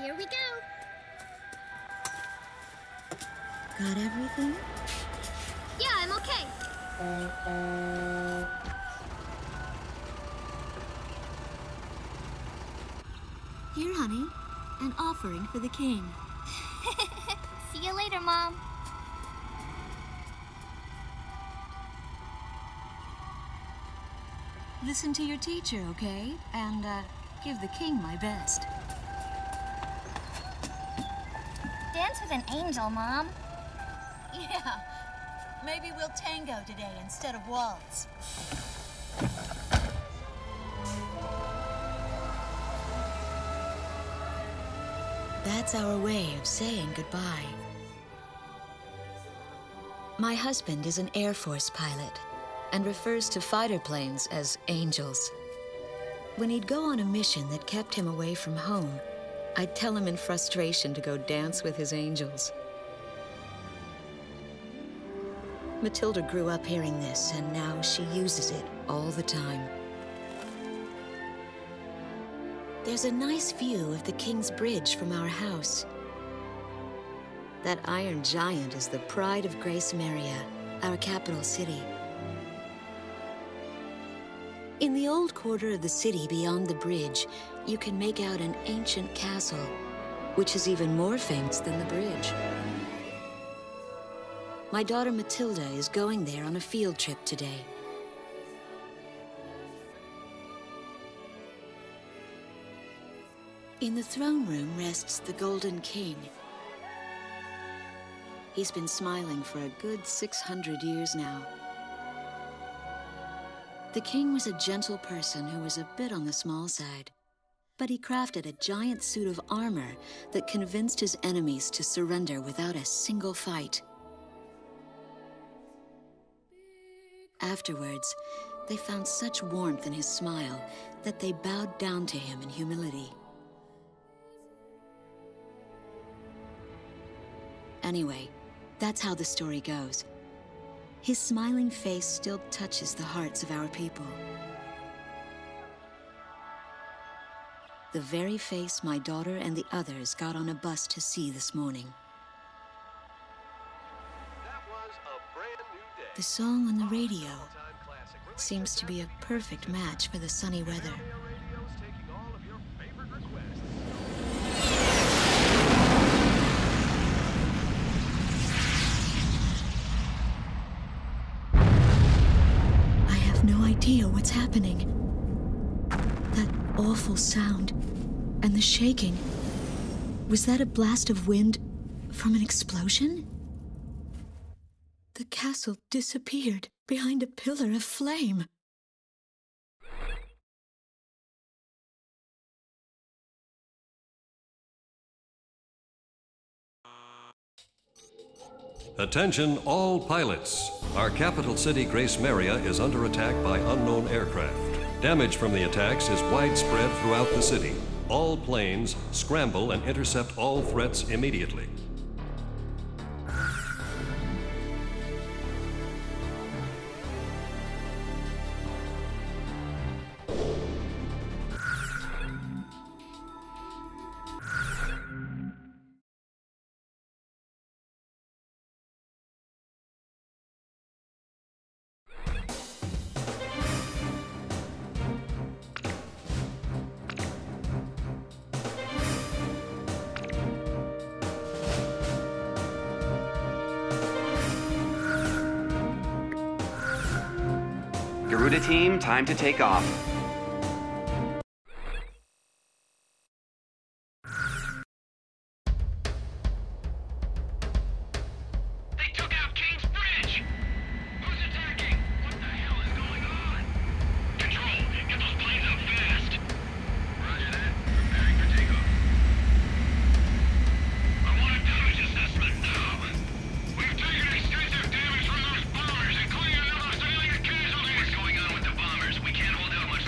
Here we go. Got everything? Yeah, I'm okay. Here, honey. An offering for the king. See you later, Mom. Listen to your teacher, okay? And, give the king my best. Dance with an angel, Mom. Yeah. Maybe we'll tango today instead of waltz. That's our way of saying goodbye. My husband is an Air Force pilot and refers to fighter planes as angels. When he'd go on a mission that kept him away from home, I'd tell him in frustration to go dance with his angels. Matilda grew up hearing this, and now she uses it all the time. There's a nice view of the King's Bridge from our house. That iron giant is the pride of Grace Maria, our capital city. In the old quarter of the city beyond the bridge, you can make out an ancient castle, which is even more famous than the bridge. My daughter Matilda is going there on a field trip today. In the throne room rests the Golden King. He's been smiling for a good 600 years now. The king was a gentle person who was a bit on the small side, but he crafted a giant suit of armor that convinced his enemies to surrender without a single fight. Afterwards, they found such warmth in his smile that they bowed down to him in humility. Anyway, that's how the story goes. His smiling face still touches the hearts of our people. The very face my daughter and the others got on a bus to see this morning. That was a brand new day. The song on the radio seems to be a perfect match for the sunny weather. Radio's taking all of your favorite requests. I have no idea what's happening. That awful sound and the shaking. Was that a blast of wind from an explosion? The castle disappeared behind a pillar of flame. Attention all pilots. Our capital city, Grace Maria, is under attack by unknown aircraft. Damage from the attacks is widespread throughout the city. All planes scramble and intercept all threats immediately. Garuda team, time to take off. They took out King's Bridge! Who's attacking? What the hell is going on? Control, get those planes up fast! Roger that. Preparing for takeoff. I want a damage assessment now! We've taken extensive damage from those bombers, including a number of civilian casualties! What's going on with the bombers? We can't hold out much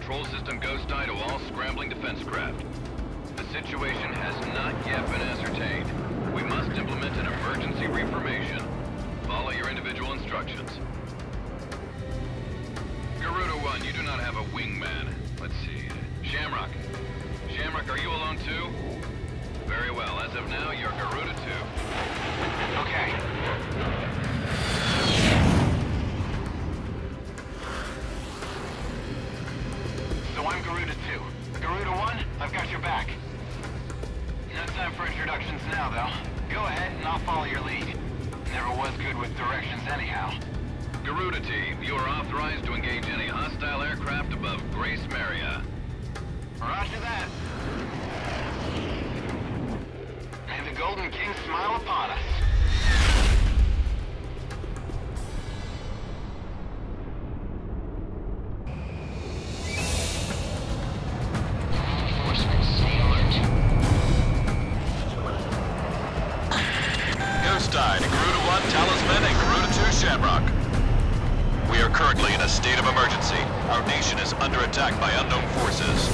control system ghost eye to all scrambling defense craft. The situation has not yet been ascertained. We must implement an emergency reformation. Follow your individual instructions. Garuda 1, you do not have a wingman. Let's see. Shamrock. Shamrock, are you alone too? Very well. As of now, you're Garuda 2. Okay. So I'm Garuda 2. Garuda 1, I've got your back. No time for introductions now, though. Go ahead and I'll follow your lead. Never was good with directions anyhow. Garuda Team, you are authorized to engage any hostile aircraft above Grace Maria. Roger that. May the Golden King smile upon us. Ghost Eye to Garuda 1, Talisman, and Garuda 2, Shamrock. We are currently in a state of emergency. Our nation is under attack by unknown forces.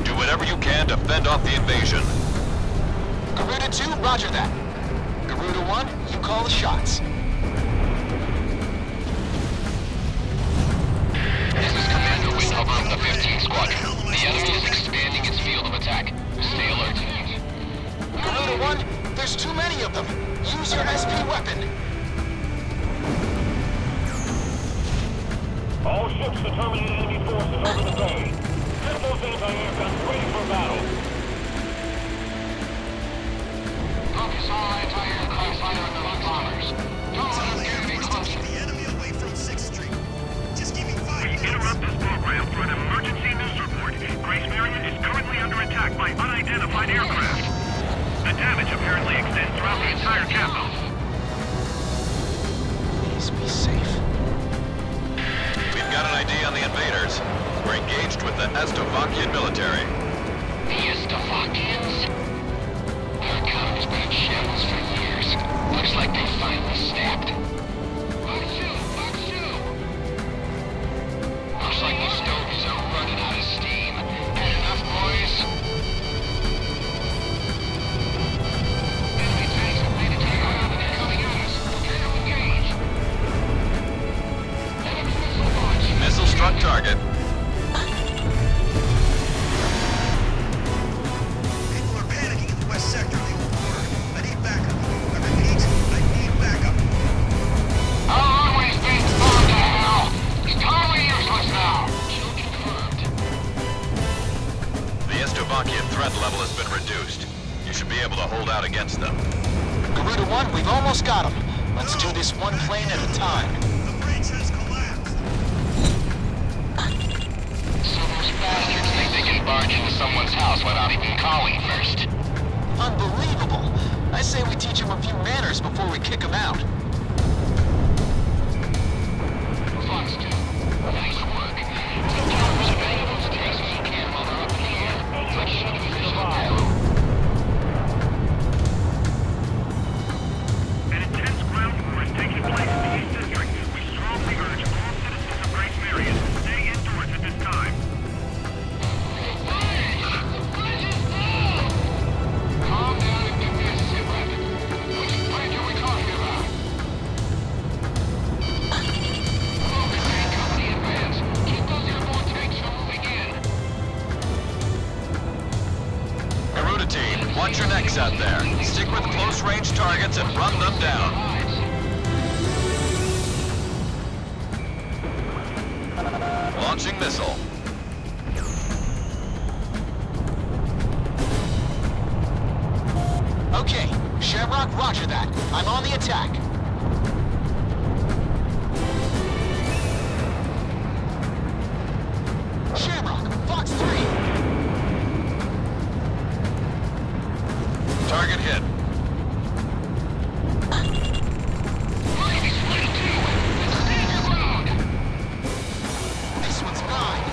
Do whatever you can to fend off the invasion. Garuda 2, roger that. Garuda 1, you call the shots. This is Commander Windhover of the 15th Squadron. The enemy is expanding its field of attack. Stay alert. Garuda 1, there's too many of them. Use your SP weapon. All ships to terminate enemy forces over the bay. Get those anti-aircraft ready for battle. Focus all anti-aircraft fire on the bombers. Don't let them get any closer. The enemy away from 6th Street. Just give me 5 minutes. Interrupt this program for an emergency news report. Grace Maria is currently under attack by unidentified aircraft. The damage apparently extends throughout the entire capital. Please be safe. We've got an ID on the invaders. We're engaged with the Estovakian military. The Estovakians? Their economy's been in shambles for years. Looks like they finally snapped. Looks like the stoves are running out of steam. Had enough, boys? Enemy tanks have made it to the island and they're coming at us. Prepare to engage. Enemy missile launch. Missile struck target. People are panicking in the west sector of the old border. I need backup. I repeat, I need backup. Our runway's being bombed to hell. It's totally useless now. Kill confirmed. The Estovakian threat level has been reduced. You should be able to hold out against them. Garuda 1, we've almost got them. Let's do this one plane at a time. The bridge has collapsed. So those bastards think they can barge into someone's house without even calling first. Unbelievable. I say we teach them a few manners before we kick them out. Fox 2, nice work. Take care of as many of those tanks as you can while they're up in the air. Let's shut them fill up arrow. An intense ground war is taking place in the East District. We strongly urge all citizens of Grace Maria to stay indoors at this time. Calm down and give me a sit rep. Which bridge are we talking about? Focus tank company advance. Keep those airborne tanks from moving in. Garuda Team, watch your necks out there. Stick with close-range targets and run them down. Launching missile. Okay, Shamrock, roger that. I'm on the attack. Shamrock, Fox 3. Target hit. Enemy split in two. Stand your ground. This one's mine.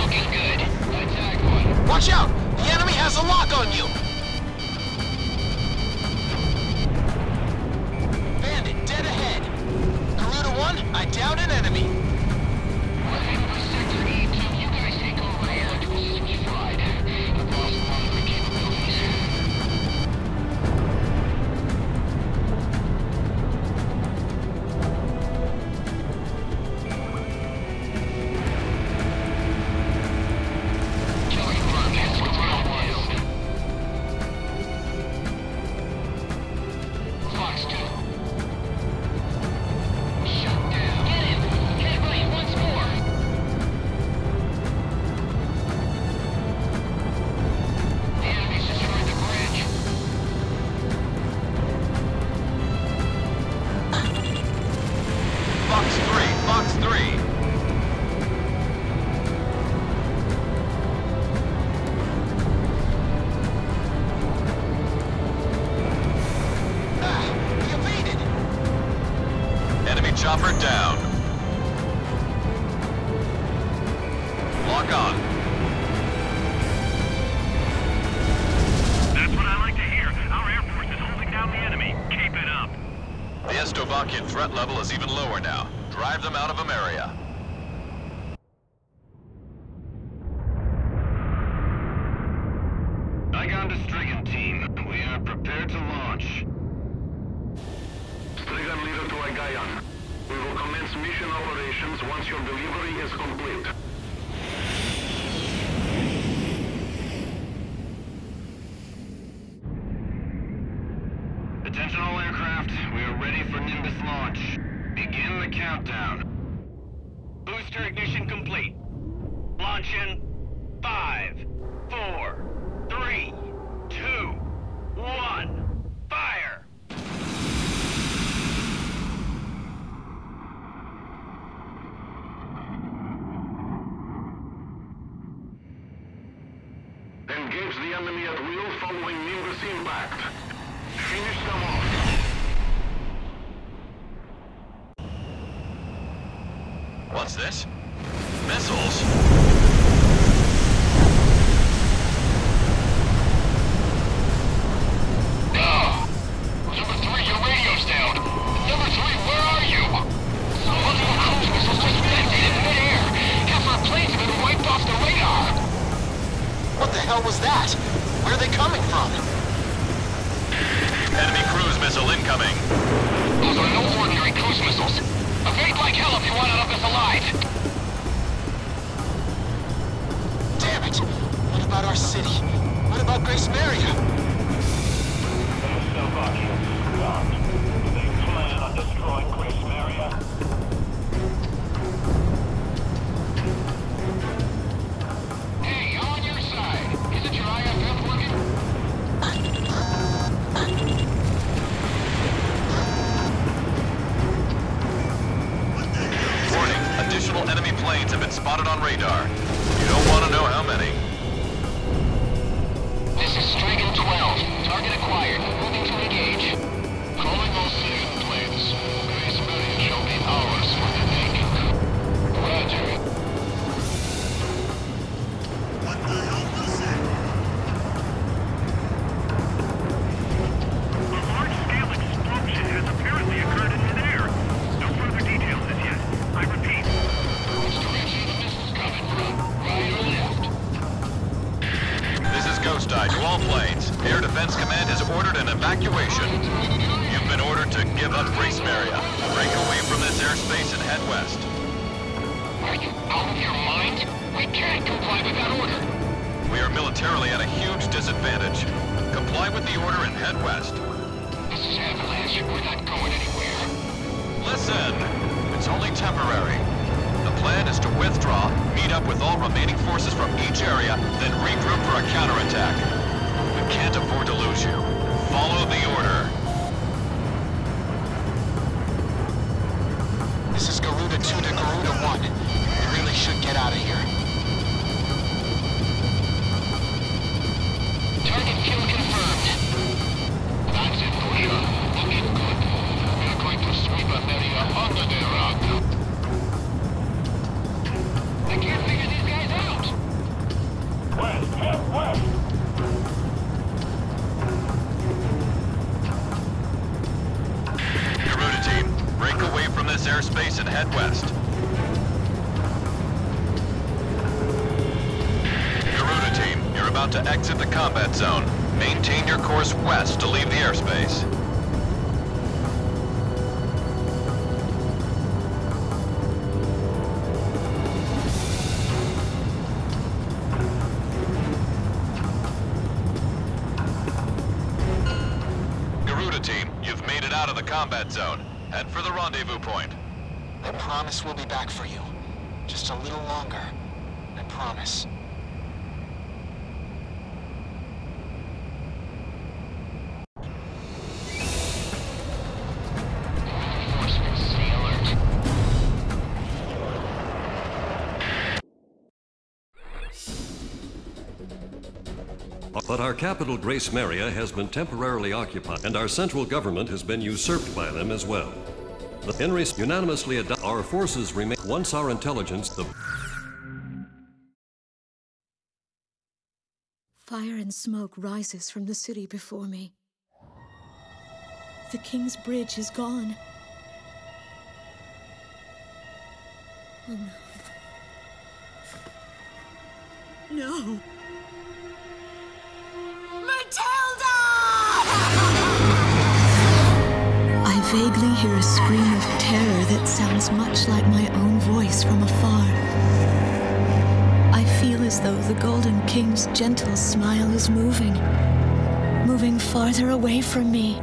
Looking good. Attack one. Watch out! The enemy has a lock on you! Fox 2. Shut down. Get him! Get right once more! The enemy's destroyed the bridge. Fox 3, Fox 3. Chopper down. Lock on. That's what I like to hear. Our Air Force is holding down the enemy. Keep it up. The Estovakian threat level is even lower now. Drive them out of Ameria. Igon to Strigan, team. We are prepared to launch. Strigan leader to Igayan. We will commence mission operations once your delivery is complete. Attention all aircraft. We are ready for Nimbus launch. Begin the countdown. Booster ignition complete. Launch in 5, 4, 3, 2, 1. Fire! Engage the enemy at will following Nimbus impact. Finish them off. What's this? Missiles? Number 3, your radio's down. Number 3, where are you? Multiple cruise missiles just detonated in midair. Half our planes have been wiped off the radar. What the hell was that? Where are they coming from? Enemy cruise missile incoming. Those are no ordinary cruise missiles. Evade like hell if you want out of this alive. Damn it! What about our city? What about Grace Maria? They plan on destroying Grace Maria. Hey, I'm on your side. Isn't your IFF working? Warning, additional enemy planes have been spotted on radar. You don't want to know how many. This is Strigan 12. Target acquired. Moving to engage. Calling all civilian planes. Grace Maria shall be ours for the taking. Roger. What the hell was that? A large-scale explosion has apparently occurred in midair. No further details as yet. I repeat. Which direction are the missiles coming from? Right or left? This is Ghost Eye to all planes. Air Defense Command has ordered an evacuation. You've been ordered to give up Grace Maria. Break away from this airspace and head west. Are you out of your mind? We can't comply with that order. We are militarily at a huge disadvantage. Comply with the order and head west. This is Avalanche. We're not going anywhere. Listen, it's only temporary. The plan is to withdraw, meet up with all remaining forces from each area, then regroup for a counterattack. We can't afford to lose you. Follow the order. This is Garuda 2 to Garuda 1. We really should get out of here. Target kill confirmed. That's it, Dusha. Looking good. We're going to sweep Ameria under the rug. I can't figure these guys out. West, head west. Garuda team, break away from this airspace and head west. Garuda team, you're about to exit the combat zone. Maintain your course west to leave the airspace. Garuda team, you've made it out of the combat zone. Head for the rendezvous point. I promise we'll be back for you. Just a little longer. I promise. Reinforcements, stay alert. But our capital, Grace Maria, has been temporarily occupied, and our central government has been usurped by them as well. The Henrys unanimously adopt our forces remain. Once our intelligence, the Fire and smoke rises from the city before me. The King's Bridge is gone. Oh no. No! I vaguely hear a scream of terror that sounds much like my own voice from afar. I feel as though the Golden King's gentle smile is moving farther away from me.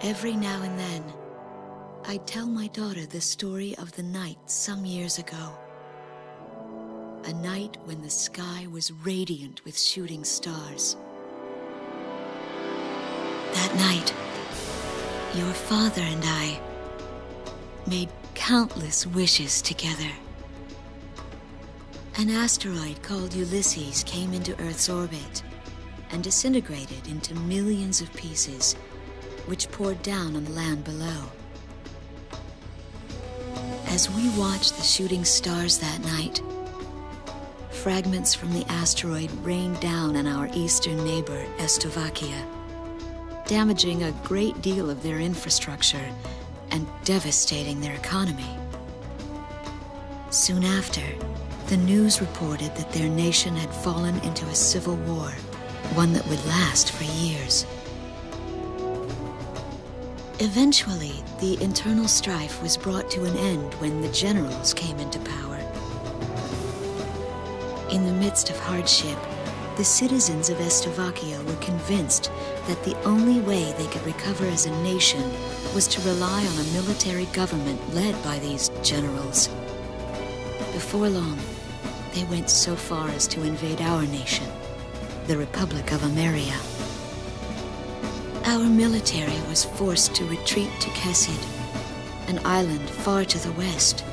Every now and then, I tell my daughter the story of the night some years ago. A night when the sky was radiant with shooting stars. That night, your father and I made countless wishes together. An asteroid called Ulysses came into Earth's orbit and disintegrated into millions of pieces, which poured down on the land below. As we watched the shooting stars that night, fragments from the asteroid rained down on our eastern neighbor, Estovakia, damaging a great deal of their infrastructure and devastating their economy. Soon after, the news reported that their nation had fallen into a civil war, one that would last for years. Eventually, the internal strife was brought to an end when the generals came into power. In the midst of hardship, the citizens of Estovakia were convinced that the only way they could recover as a nation was to rely on a military government led by these generals. Before long, they went so far as to invade our nation, the Republic of Ameria. Our military was forced to retreat to Kesid, an island far to the west.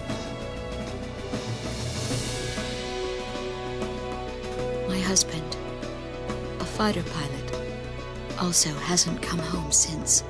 My husband, a fighter pilot, also hasn't come home since.